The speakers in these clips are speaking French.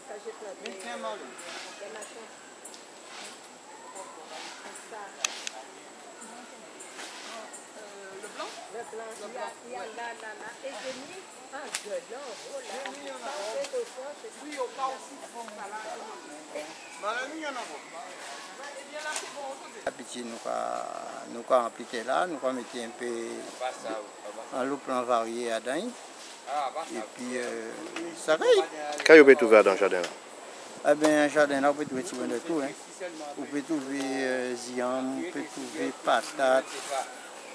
ça j'ai planté. Tiens, Marie. Des machins. Ça. Le blanc? Le blanc. Il y a là. Et j'ai mis un gelon. Oh là. Oui, au cas aussi, bon, ça là. Dans la nuit, il y en a pas. Nous avons appliqué là, nous avons mis un peu en loup plan varié à Dain. Et puis, ça va. Quand vous pouvez trouver dans le jardin là? Eh bien, un jardin là, on peut trouver de tout. Hein. On peut trouver ziam, on peut trouver patates,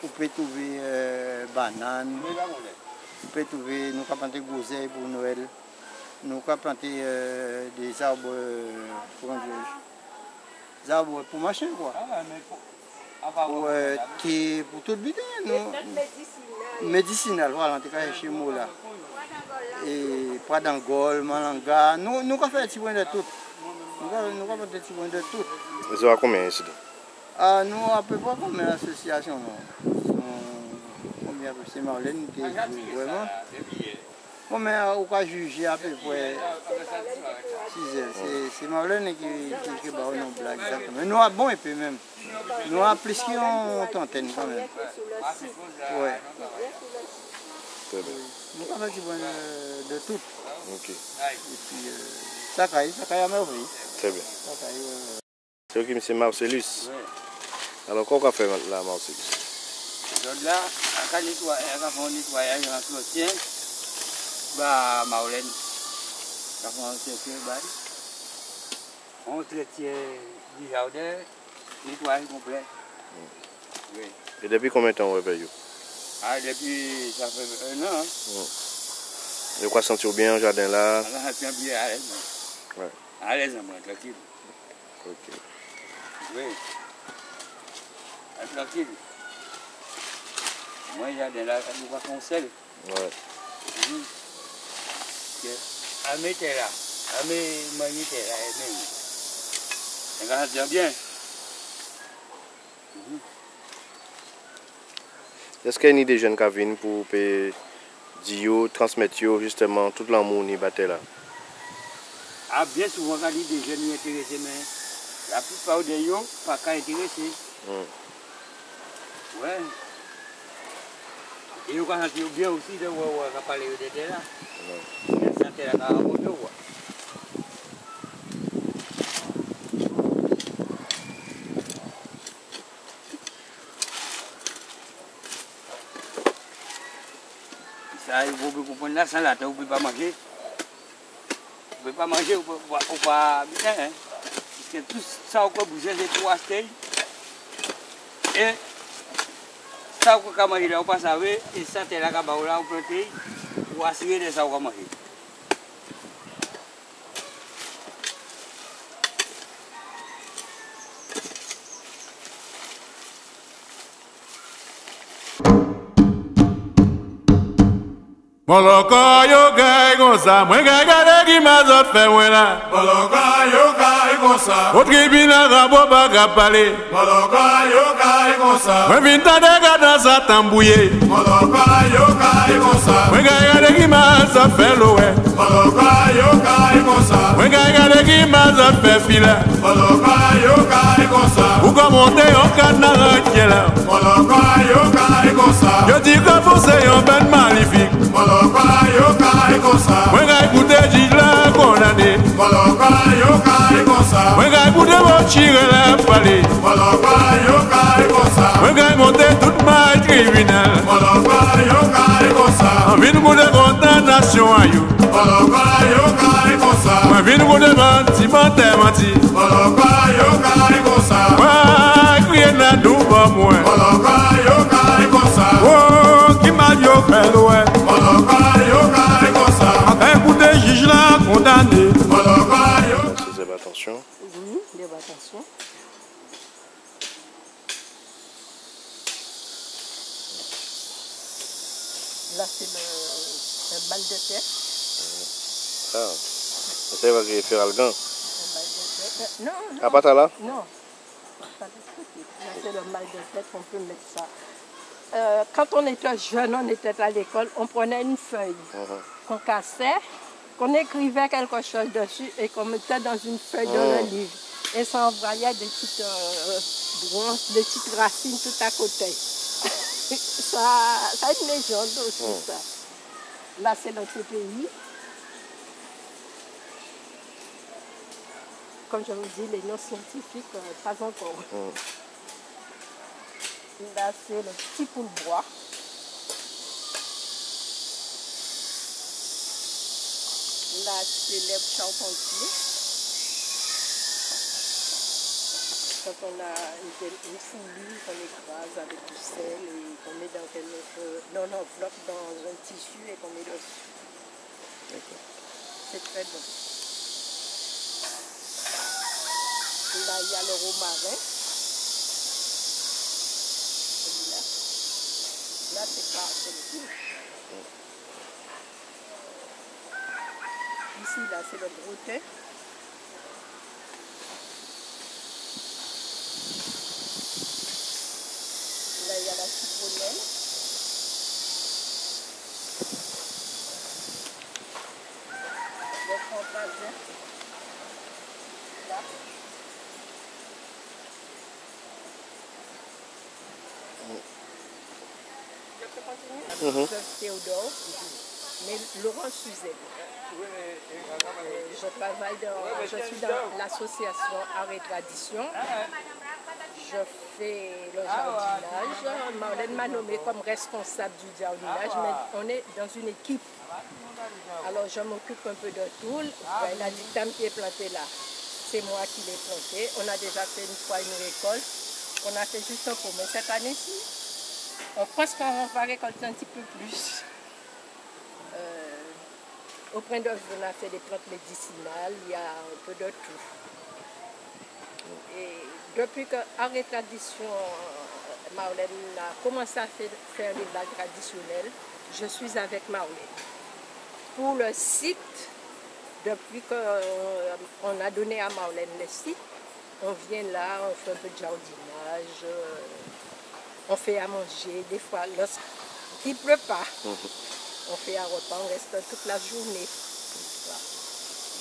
on peut trouver bananes, on peut trouver, nous avons planté groseilles pour Noël. Nous avons planté des arbres, des arbres pour machin quoi. Pour tout le bidon. Médicinal, voilà, en tout cas chez moi là. Et pas d'angole, malanga. Nous avons fait un petit point de tout. Nous avons fait un petit point de tout. Vous avez combien ici? Nous, à peu près combien d'associations? Combien c'est Marlène qui joue vraiment? Combien on va juger à peu près 6 heures. C'est Marlène qui va nous blague exactement. Nous avons bon et puis même. Nous avons plus qu'une trentaine quand même. Ouais. Nous avons fait de tout. Ok. Et puis, ça caille à merveille. Très bien. C'est qui, M. Marcellus? Oui. Alors, qu'est-ce qu'on fait là, Marcellus? Donc là, quand on fait un nettoyage d'entretien, Marlène, quand on entretien du jardin, nettoyage complet. Oui. Et depuis combien de temps vous avez? Depuis, ça fait 1 an. Vous quoi sentir bien le jardin là? Là, je suis bien à l'aise. Ouais. À l'aise, tranquille. Ok. Oui. Tranquille. Moi, le jardin là, nous va conseiller. Ouais. À mettre là, à mettre là, elle regarde bien. Est-ce qu'il y a une idée des jeunes qui viennent pour dire, transmettre justement tout l'amour ni battre là? Bien souvent, quand il y a des jeunes intéressés, mais la plupart des gens ne sont pas intéressés. Ouais. Et vous avez bien aussi de voir parler de là. C'est là à moto. Ça, vous comprenez la salade, vous ne pouvez pas manger. Vous ne pouvez pas manger, vous ne pouvez pas bien. Hein? Parce que tout ça, vous pouvez bouger, c'est pour acheter. Et ça, vous pouvez manger, vous ne pouvez pas savoir. Et ça, c'est là que vous pouvez planter pour assurer de ça, vous pouvez manger. Moloko yo gai gosa, mwen gai gade ki mazot fe wena. Moloko yo gai gosa, Otri bina rabo baga pale. moloko yo gai gosa, Mwen vinta de gada sa tambouye. moloko yo gai gosa, Mwen gai gade ki mazot fe lowe. moloko yo gai gosa, Mwen gai gade ki mazot fe fila. moloko yo gai gosa, Ou ka monte yon kad na rentye la. moloko yo gai gosa, Yo di ka pose yon ben magnifique. moloko yo gai gosa, Mwen gai koute jij la kondane. moloko yo gai gosa, Mwen gai koute mo chire la pale. moloko yo gai gosa, Mwen gai monte tout ma tribunal. moloko yo gai gosa, An vin koute condamnation a yo. moloko yo gai gosa, Mwen vin koute manti, manti. moloko yo gai gosa, Mwen kriye nan dou pa mwen. moloko yo gai gosa, Oh, ki mal yo fel wè. moloko yo gai gosa, An ka ekoute jij la kondane. moloko yo. Attention. Oui, attention. Là, c'est le mal de tête. Ah. C'est vrai qu'il fait algan. Le mal de tête. Non, non. À part là? Non. Là, c'est le mal de tête, on peut mettre ça. Quand on était jeune, on était à l'école, on prenait une feuille qu'on cassait qu'on écrivait quelque chose dessus et qu'on mettait dans une feuille de relive. Et ça envoyait des petites branches, des petites racines tout à côté. Ça a une légende aussi, ça. Là, c'est notre pays. Comme je vous dis, les noms scientifiques, pas encore. Là, c'est le petit poule-bois. Là, c'est l'herbe charpentier. Quand on a une fourrure qu'on écrase avec du sel et qu'on met dans une enveloppe, dans un tissu et qu'on met dessus. C'est très bon. Là, il y a le romarin. Celui-là. Là, c'est le tout. Ici, là, c'est le gros thé. Là, il y a la citronnelle. Le framboise verte. Là. Je peux continuer? Théodore, mais Laurent Suzette. Je suis dans l'association Art et Tradition. Je fais le jardinage. Marlène m'a nommée comme responsable du jardinage, mais on est dans une équipe. Alors je m'occupe un peu de tout. La dictame qui est plantée là, c'est moi qui l'ai plantée. On a déjà fait une fois une récolte. On a fait juste un pot, mais cette année-ci, on pense qu'on va récolter un petit peu plus. Au printemps, on a fait des plantes médicinales, il y a un peu de tout. Et depuis que Art et Tradition, Marlène a commencé à faire les blagues traditionnelles, je suis avec Marlène. Pour le site, depuis qu'on a donné à Marlène le site, on vient là, on fait un peu de jardinage, on fait à manger, des fois, lorsqu'il ne pleut pas. On fait un repas, on reste toute la journée. Voilà.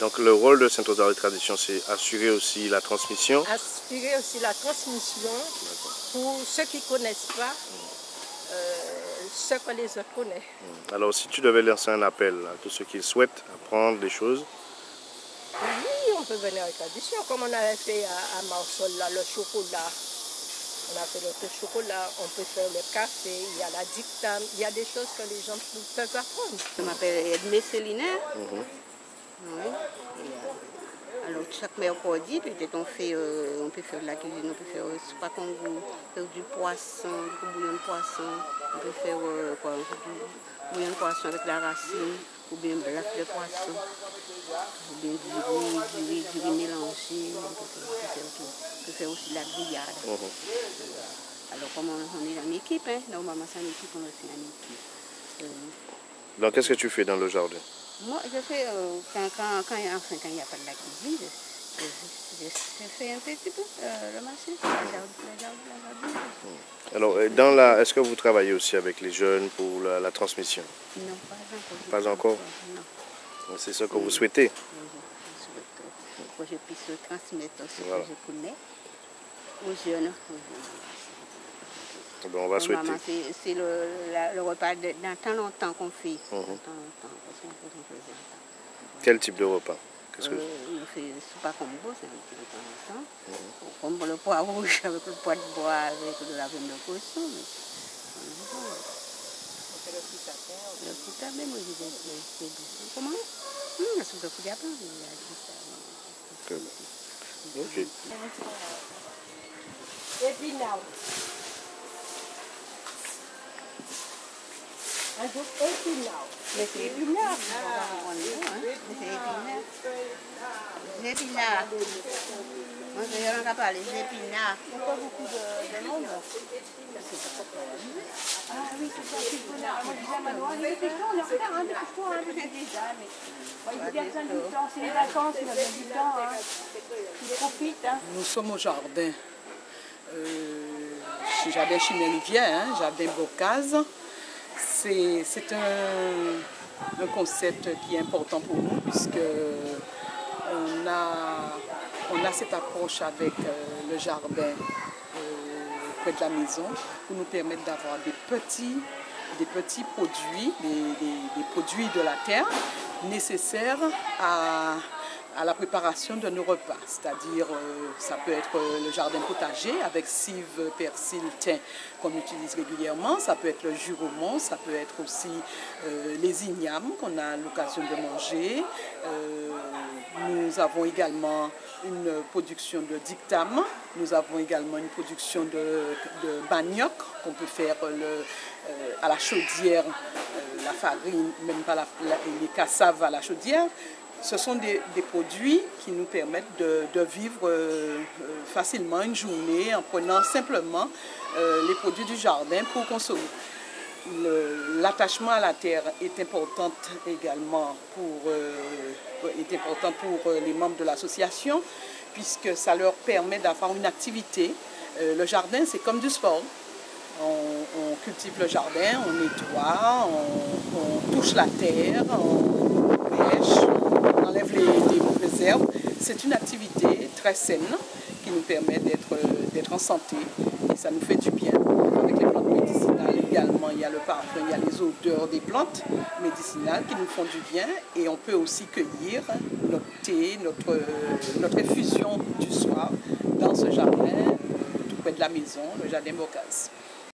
Donc le rôle de Sainte-Rose Art et Tradition, c'est assurer aussi la transmission. Assurer aussi la transmission pour ceux qui ne connaissent pas, ceux que les autres connaissent. Alors si tu devais lancer un appel à tous ceux qui souhaitent apprendre des choses. Oui, on peut venir avec Tradition, comme on avait fait à Marsol, là, le chocolat. On a fait notre chocolat, on peut faire le café, il y a la dictame, il y a des choses que les gens peuvent apprendre. Je m'appelle Edmé Célinaire. Oui. Alors chaque mercredi, peut-être on peut faire de la cuisine, on peut faire pas congo, faire du poisson, du bouillon de poisson, on peut faire du bouillon de poisson avec la racine, ou bien blanc de poisson, ou bien du riz mélangé, on peut faire aussi de la grillade. Alors comme on est en équipe, normalement c'est en équipe, on est aussi en équipe. Donc qu'est-ce que tu fais dans le jardin? Moi, je fais, quand il n'y a pas de la cuisine, je fais un petit peu le marché, la jardin. Alors, est-ce que vous travaillez aussi avec les jeunes pour la transmission? Non, pas encore. Pas encore? Non. C'est ce que vous souhaitez? Que je puisse transmettre ce que je connais aux jeunes. Bon, on va souhaiter. Maman, c'est le repas dans tant longtemps qu'on fait. Quel type de repas? On fait pas comme vous, c'est un petit peu de temps en temps. Comme le pois rouge avec le pois de bois, avec de la viande de cochon. Le fruta même, c'est bon. Comment? La soupe de fruta, Ok. Épinard. Un jour épinard. Mais c'est épinard. C'est épinard. Moi, je n'ai pas parlé, c'est épinard. Il n'y a pas beaucoup de monde. Ah oui, tout ça, c'est épinard. Moi, je disais à Manoir, il y a des questions, on est en retard, des questions, déjà, mais il y a besoin du temps, c'est les vacances, il y a besoin du temps, il profite. Nous sommes au jardin. Jardin Chimérivière, jardin Bocase. C'est un concept qui est important pour nous puisque on a cette approche avec le jardin près de la maison pour nous permettre d'avoir des petits produits, des produits de la terre nécessaires à la préparation de nos repas. C'est-à-dire, ça peut être le jardin potager avec cive, persil, thym qu'on utilise régulièrement. Ça peut être le jus romand, ça peut être aussi les ignames qu'on a l'occasion de manger. Nous avons également une production de dictam. Nous avons également une production de manioc qu'on peut faire à la chaudière, la farine, même pas les cassaves à la chaudière. Ce sont des produits qui nous permettent de vivre facilement une journée en prenant simplement les produits du jardin pour consommer. L'attachement à la terre est important également pour les membres de l'association puisque ça leur permet d'avoir une activité. Le jardin, c'est comme du sport. On cultive le jardin, on nettoie, on touche la terre, on pêche, on enlève les mauvaises herbes. C'est une activité très saine qui nous permet d'être en santé et ça nous fait du bien. Avec les plantes médicinales également, il y a le parfum, il y a les odeurs des plantes médicinales qui nous font du bien et on peut aussi cueillir notre thé, notre infusion du soir dans ce jardin tout près de la maison, le jardin Bocase.